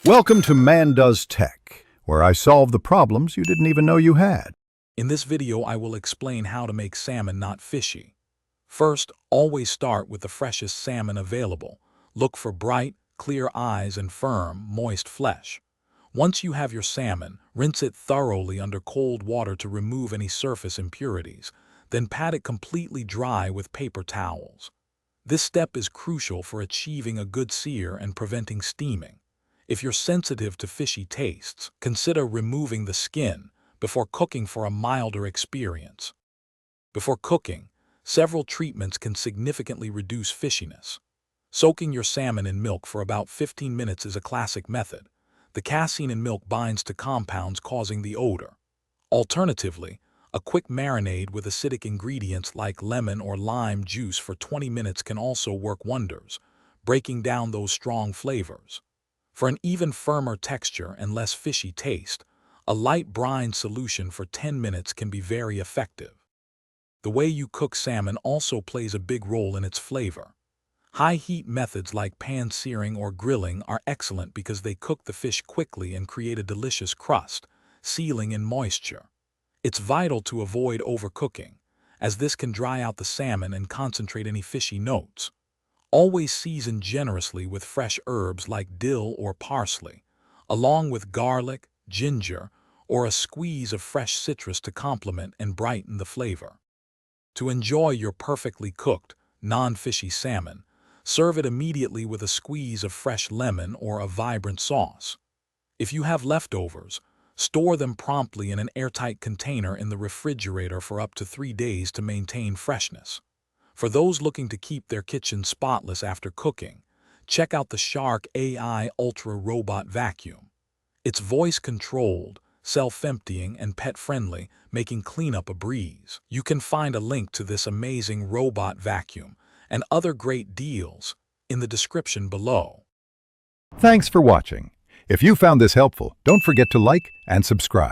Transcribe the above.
Welcome to Man Does Tech, where I solve the problems you didn't even know you had. In this video, I will explain how to make salmon not fishy. First, always start with the freshest salmon available. Look for bright, clear eyes and firm, moist flesh. Once you have your salmon, rinse it thoroughly under cold water to remove any surface impurities. Then pat it completely dry with paper towels. This step is crucial for achieving a good sear and preventing steaming. If you're sensitive to fishy tastes, consider removing the skin before cooking for a milder experience. Before cooking, several treatments can significantly reduce fishiness. Soaking your salmon in milk for about 15 minutes is a classic method. The casein in milk binds to compounds causing the odor. Alternatively, a quick marinade with acidic ingredients like lemon or lime juice for 20 minutes can also work wonders, breaking down those strong flavors. For an even firmer texture and less fishy taste, a light brine solution for 10 minutes can be very effective. The way you cook salmon also plays a big role in its flavor. High-heat methods like pan-searing or grilling are excellent because they cook the fish quickly and create a delicious crust, sealing in moisture. It's vital to avoid overcooking, as this can dry out the salmon and concentrate any fishy notes. Always season generously with fresh herbs like dill or parsley, along with garlic, ginger, or a squeeze of fresh citrus to complement and brighten the flavor. To enjoy your perfectly cooked, non-fishy salmon, serve it immediately with a squeeze of fresh lemon or a vibrant sauce. If you have leftovers, store them promptly in an airtight container in the refrigerator for up to 3 days to maintain freshness. For those looking to keep their kitchen spotless after cooking, check out the Shark AI Ultra Robot Vacuum. It's voice-controlled, self-emptying, and pet-friendly, making cleanup a breeze. You can find a link to this amazing robot vacuum and other great deals in the description below. Thanks for watching. If you found this helpful, don't forget to like and subscribe.